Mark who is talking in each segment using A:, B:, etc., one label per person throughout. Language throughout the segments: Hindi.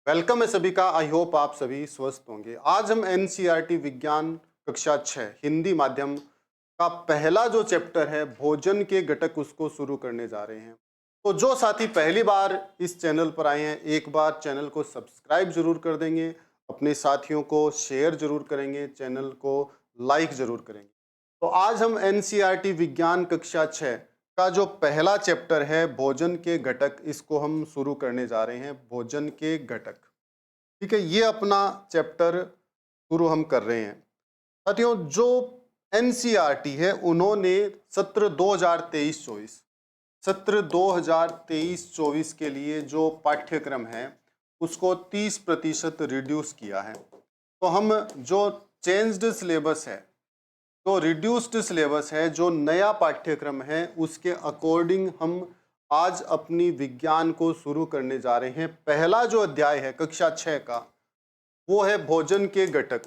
A: वेलकम है सभी का। आई होप आप सभी स्वस्थ होंगे। आज हम एनसीईआरटी विज्ञान कक्षा 6 हिंदी माध्यम का पहला जो चैप्टर है भोजन के घटक उसको शुरू करने जा रहे हैं। तो जो साथी पहली बार इस चैनल पर आए हैं एक बार चैनल को सब्सक्राइब जरूर कर देंगे, अपने साथियों को शेयर जरूर करेंगे, चैनल को लाइक जरूर करेंगे। तो आज हम एनसीईआरटी विज्ञान कक्षा 6 का जो पहला चैप्टर है भोजन के घटक इसको हम शुरू करने जा रहे हैं। भोजन के घटक, ठीक है, ये अपना चैप्टर शुरू हम कर रहे हैं। साथियों, जो एनसीईआरटी है उन्होंने सत्र 2023-24 सत्र 2023-24 के लिए जो पाठ्यक्रम है उसको 30% रिड्यूस किया है। तो हम जो चेंज्ड सिलेबस है, तो रिड्यूस्ड सिलेबस है, जो नया पाठ्यक्रम है उसके अकॉर्डिंग हम आज अपनी विज्ञान को शुरू करने जा रहे हैं। पहला जो अध्याय है कक्षा 6 का वो है भोजन के घटक।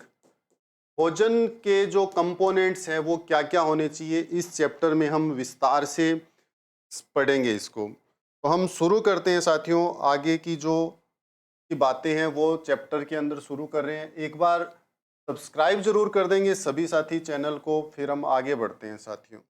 A: भोजन के जो कंपोनेंट्स हैं वो क्या क्या होने चाहिए, इस चैप्टर में हम विस्तार से पढ़ेंगे इसको। तो हम शुरू करते हैं साथियों। आगे की जो की बातें हैं वो चैप्टर के अंदर शुरू कर रहे हैं। एक बार सब्सक्राइब जरूर कर देंगे सभी साथी चैनल को, फिर हम आगे बढ़ते हैं साथियों।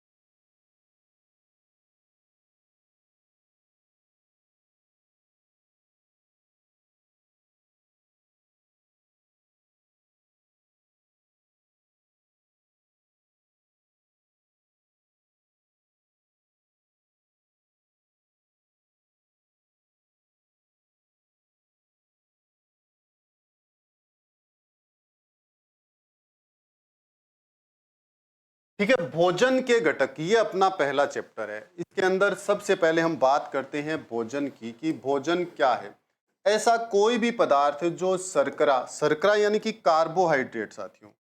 A: ठीक है, भोजन के घटक ये अपना पहला चैप्टर है। इसके अंदर सबसे पहले हम बात करते हैं भोजन की, कि भोजन क्या है। ऐसा कोई भी पदार्थ जो शर्करा शर्करा यानी कि कार्बोहाइड्रेट साथियों,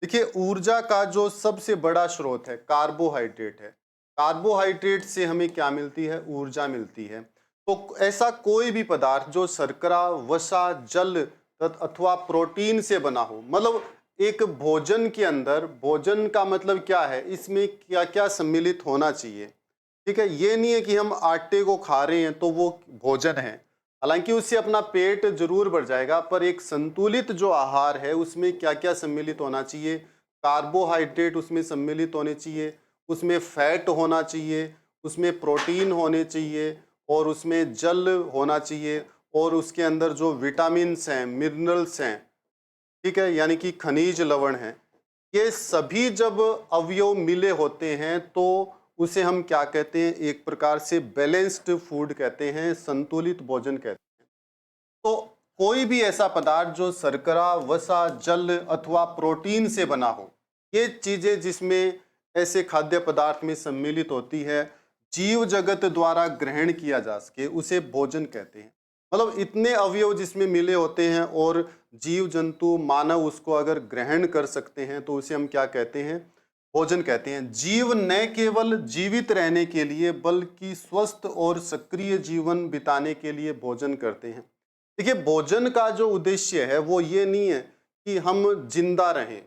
A: देखिए ऊर्जा का जो सबसे बड़ा स्रोत है कार्बोहाइड्रेट है। कार्बोहाइड्रेट से हमें क्या मिलती है, ऊर्जा मिलती है। तो ऐसा कोई भी पदार्थ जो शर्करा, वसा, जल अथवा प्रोटीन से बना हो, मतलब एक भोजन के अंदर, भोजन का मतलब क्या है, इसमें क्या क्या सम्मिलित होना चाहिए। ठीक है, ये नहीं है कि हम आटे को खा रहे हैं तो वो भोजन है। हालांकि उससे अपना पेट जरूर भर जाएगा, पर एक संतुलित जो आहार है उसमें क्या क्या सम्मिलित होना चाहिए। कार्बोहाइड्रेट उसमें सम्मिलित होने चाहिए, उसमें फैट होना चाहिए, उसमें प्रोटीन होने चाहिए, और उसमें जल होना चाहिए, और उसके अंदर जो विटामिन्स हैं, मिनरल्स हैं, ठीक है, यानी कि खनिज लवण हैं, ये सभी जब अवयव मिले होते हैं तो उसे हम क्या कहते हैं, एक प्रकार से बैलेंस्ड फूड कहते हैं, संतुलित भोजन कहते हैं। तो कोई भी ऐसा पदार्थ जो शर्करा, वसा, जल अथवा प्रोटीन से बना हो, ये चीजें जिसमें ऐसे खाद्य पदार्थ में सम्मिलित होती है, जीव जगत द्वारा ग्रहण किया जा सके, उसे भोजन कहते हैं। मतलब इतने अवयव जिसमें मिले होते हैं और जीव जंतु मानव उसको अगर ग्रहण कर सकते हैं तो उसे हम क्या कहते हैं, भोजन कहते हैं। जीव न केवल जीवित रहने के लिए बल्कि स्वस्थ और सक्रिय जीवन बिताने के लिए भोजन करते हैं। देखिए, भोजन का जो उद्देश्य है वो ये नहीं है कि हम जिंदा रहें।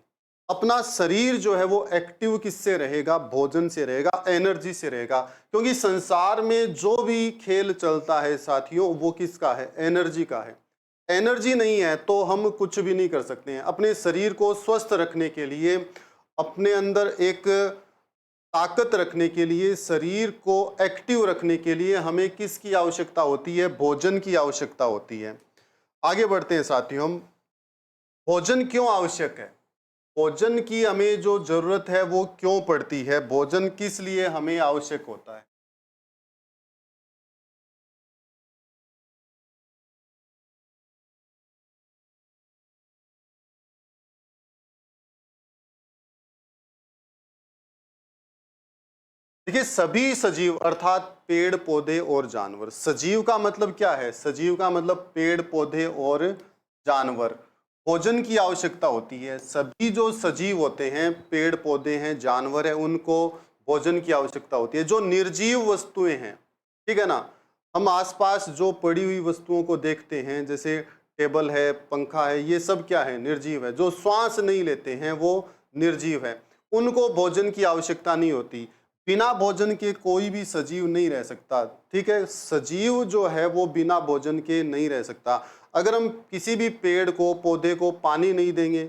A: अपना शरीर जो है वो एक्टिव किससे रहेगा, भोजन से रहेगा, एनर्जी से रहेगा। क्योंकि संसार में जो भी खेल चलता है साथियों वो किसका है, एनर्जी का है। एनर्जी नहीं है तो हम कुछ भी नहीं कर सकते हैं। अपने शरीर को स्वस्थ रखने के लिए, अपने अंदर एक ताकत रखने के लिए, शरीर को एक्टिव रखने के लिए हमें किसकी आवश्यकता होती है, भोजन की आवश्यकता होती है। आगे बढ़ते हैं साथियों। हम भोजन क्यों आवश्यक है, भोजन की हमें जो जरूरत है वो क्यों पड़ती है, भोजन किस लिए हमें आवश्यक होता है। देखिए, सभी सजीव अर्थात पेड़ पौधे और जानवर, सजीव का मतलब क्या है, सजीव का मतलब पेड़ पौधे और जानवर, भोजन की आवश्यकता होती है। सभी जो सजीव होते हैं, पेड़ पौधे हैं, जानवर हैं, उनको भोजन की आवश्यकता होती है। जो निर्जीव वस्तुएं हैं, ठीक है ना, हम आसपास जो पड़ी हुई वस्तुओं को देखते हैं, जैसे टेबल है, पंखा है, ये सब क्या है, निर्जीव है। जो श्वास नहीं लेते हैं वो निर्जीव है, उनको भोजन की आवश्यकता नहीं होती। बिना भोजन के कोई भी सजीव नहीं रह सकता। ठीक है, सजीव जो है वो बिना भोजन के नहीं रह सकता। अगर हम किसी भी पेड़ को, पौधे को पानी नहीं देंगे,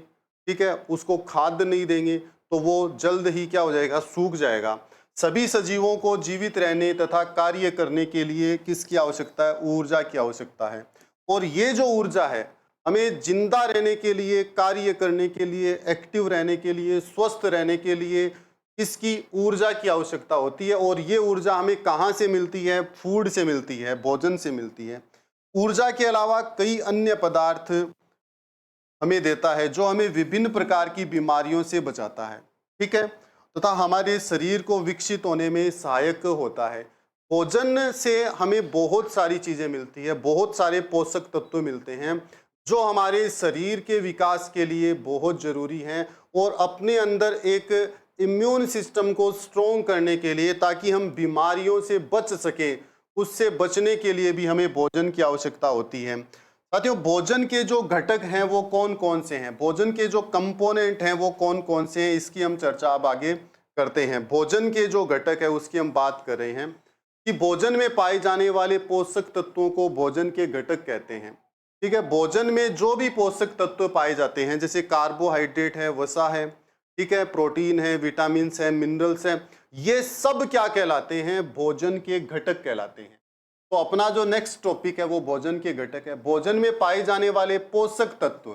A: ठीक है, उसको खाद नहीं देंगे, तो वो जल्द ही क्या हो जाएगा, सूख जाएगा। सभी सजीवों को जीवित रहने तथा कार्य करने के लिए किसकी आवश्यकता है, ऊर्जा की आवश्यकता है। और ये जो ऊर्जा है हमें जिंदा रहने के लिए, कार्य करने के लिए, एक्टिव रहने के लिए, स्वस्थ रहने के लिए इसकी ऊर्जा की आवश्यकता होती है। और ये ऊर्जा हमें कहाँ से मिलती है, फूड से मिलती है, भोजन से मिलती है। ऊर्जा के अलावा कई अन्य पदार्थ हमें देता है जो हमें विभिन्न प्रकार की बीमारियों से बचाता है। ठीक है, तथा हमारे शरीर को विकसित होने में सहायक होता है। भोजन से हमें बहुत सारी चीजें मिलती है, बहुत सारे पोषक तत्व मिलते हैं जो हमारे शरीर के विकास के लिए बहुत जरूरी हैं और अपने अंदर एक इम्यून सिस्टम को स्ट्रोंग करने के लिए, ताकि हम बीमारियों से बच सके, उससे बचने के लिए भी हमें भोजन की आवश्यकता होती है। साथियों, भोजन के जो घटक हैं वो कौन कौन से हैं, भोजन के जो कंपोनेंट हैं वो कौन कौन से हैं, इसकी हम चर्चा अब आगे करते हैं। भोजन के जो घटक है उसकी हम बात कर रहे हैं कि भोजन में पाए जाने वाले पोषक तत्वों को भोजन के घटक कहते हैं। ठीक है, भोजन में जो भी पोषक तत्व पाए जाते हैं, जैसे कार्बोहाइड्रेट है, वसा है, ठीक है, प्रोटीन है, विटामिन है, मिनरल्स है, ये सब क्या कहलाते हैं, भोजन के घटक कहलाते हैं। तो अपना जो नेक्स्ट टॉपिक है वो भोजन के घटक है। भोजन में पाए जाने वाले पोषक तत्व,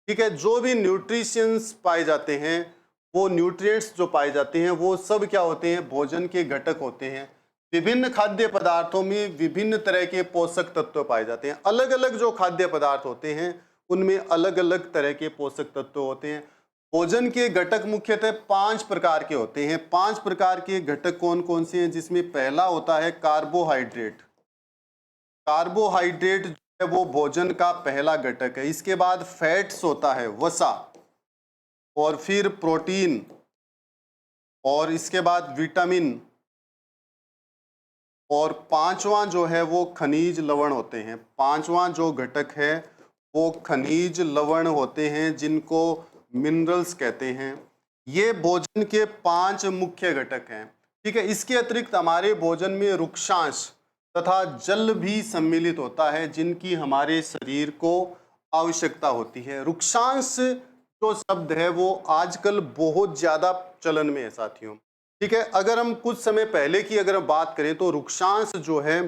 A: ठीक है, जो भी न्यूट्रिशंस पाए जाते हैं, वो न्यूट्रिएंट्स जो पाए जाते हैं वो सब क्या होते हैं, भोजन के घटक होते हैं। विभिन्न खाद्य पदार्थों में विभिन्न तरह के पोषक तत्व पाए जाते हैं। अलग अलग जो खाद्य पदार्थ होते हैं उनमें अलग अलग तरह के पोषक तत्व होते हैं। भोजन के घटक मुख्यतः 5 प्रकार के होते हैं। 5 प्रकार के घटक कौन कौन से हैं, जिसमें पहला होता है कार्बोहाइड्रेट। कार्बोहाइड्रेट जो है वो भोजन का पहला घटक है। इसके बाद फैट्स होता है, वसा, और फिर प्रोटीन, और इसके बाद विटामिन, और पांचवा जो है वो खनिज लवण होते हैं। पांचवा जो घटक है वो खनिज लवण होते हैं, जिनको मिनरल्स कहते हैं। ये भोजन के 5 मुख्य घटक हैं। ठीक है, इसके अतिरिक्त हमारे भोजन में रुक्षांश तथा जल भी सम्मिलित होता है, जिनकी हमारे शरीर को आवश्यकता होती है। रुक्षांश जो शब्द है वो आजकल बहुत ज्यादा चलन में है साथियों। ठीक है, अगर हम कुछ समय पहले की अगर हम बात करें तो रुक्षांश जो है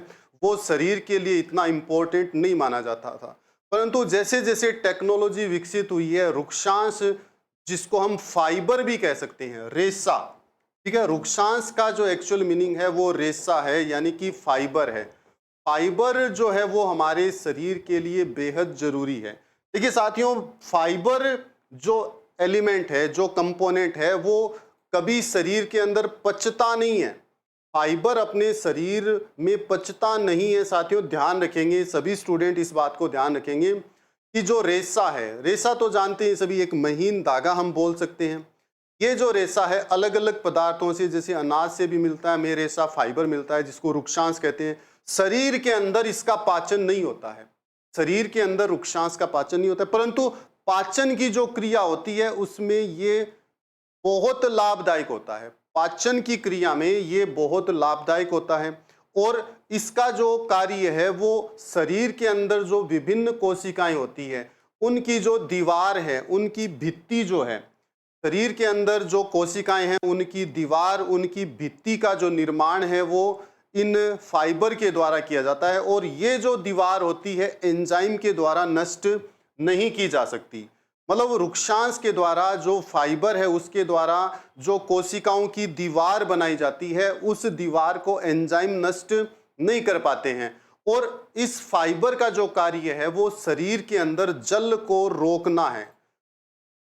A: वो शरीर के लिए इतना इम्पोर्टेंट नहीं माना जाता था, परंतु जैसे जैसे टेक्नोलॉजी विकसित हुई है, रुक्षांश, जिसको हम फाइबर भी कह सकते हैं, रेशा, ठीक है, रुक्षांश का जो एक्चुअल मीनिंग है वो रेशा है, यानी कि फाइबर है। फाइबर जो है वो हमारे शरीर के लिए बेहद जरूरी है। देखिए साथियों, फाइबर जो एलिमेंट है, जो कंपोनेंट है, वो कभी शरीर के अंदर पचता नहीं है। फाइबर अपने शरीर में पचता नहीं है साथियों। ध्यान रखेंगे, सभी स्टूडेंट इस बात को ध्यान रखेंगे कि जो रेशा है, रेशा तो जानते हैं सभी, एक महीन धागा हम बोल सकते हैं। ये जो रेशा है अलग अलग पदार्थों से, जैसे अनाज से भी मिलता है हमें रेशा, फाइबर मिलता है जिसको रुक्षांश कहते हैं। शरीर के अंदर इसका पाचन नहीं होता है, शरीर के अंदर रुक्षांश का पाचन नहीं होता है, परंतु पाचन की जो क्रिया होती है उसमें ये बहुत लाभदायक होता है। पाचन की क्रिया में ये बहुत लाभदायक होता है और इसका जो कार्य है वो शरीर के अंदर जो विभिन्न कोशिकाएं होती है उनकी जो दीवार है, उनकी भित्ति जो है, शरीर के अंदर जो कोशिकाएं हैं उनकी दीवार, उनकी भित्ति का जो निर्माण है वो इन फाइबर के द्वारा किया जाता है। और ये जो दीवार होती है एंजाइम के द्वारा नष्ट नहीं की जा सकती। मतलब रुक्षांश के द्वारा जो फाइबर है उसके द्वारा जो कोशिकाओं की दीवार बनाई जाती है, उस दीवार को एंजाइम नष्ट नहीं कर पाते हैं। और इस फाइबर का जो कार्य है वो शरीर के अंदर जल को रोकना है।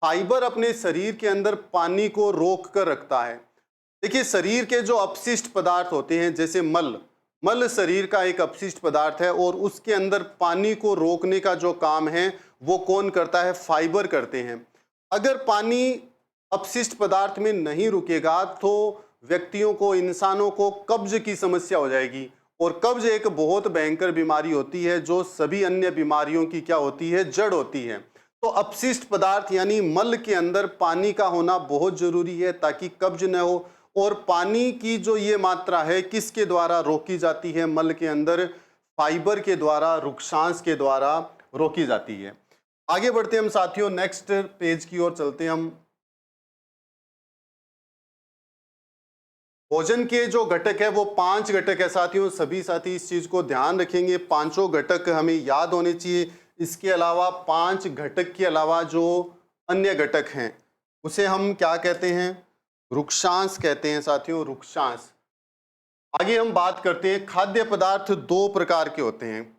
A: फाइबर अपने शरीर के अंदर पानी को रोक कर रखता है। देखिए, शरीर के जो अपशिष्ट पदार्थ होते हैं, जैसे मल, मल शरीर का एक अपशिष्ट पदार्थ है और उसके अंदर पानी को रोकने का जो काम है वो कौन करता है, फाइबर करते हैं। अगर पानी अपशिष्ट पदार्थ में नहीं रुकेगा तो व्यक्तियों को, इंसानों को कब्ज की समस्या हो जाएगी। और कब्ज एक बहुत भयंकर बीमारी होती है जो सभी अन्य बीमारियों की क्या होती है, जड़ होती है। तो अपशिष्ट पदार्थ यानी मल के अंदर पानी का होना बहुत जरूरी है ताकि कब्ज न हो और पानी की जो ये मात्रा है किसके द्वारा रोकी जाती है? मल के अंदर फाइबर के द्वारा, रुक्षांश के द्वारा रोकी जाती है। आगे बढ़ते हैं हम साथियों, नेक्स्ट पेज की ओर चलते हैं हम। भोजन के जो घटक है वो 5 घटक है साथियों। सभी साथी इस चीज को ध्यान रखेंगे, पांचों घटक हमें याद होने चाहिए। इसके अलावा 5 घटक के अलावा जो अन्य घटक हैं उसे हम क्या कहते हैं? रुक्षांश कहते हैं साथियों, रुक्षांश। आगे हम बात करते हैं, खाद्य पदार्थ 2 प्रकार के होते हैं।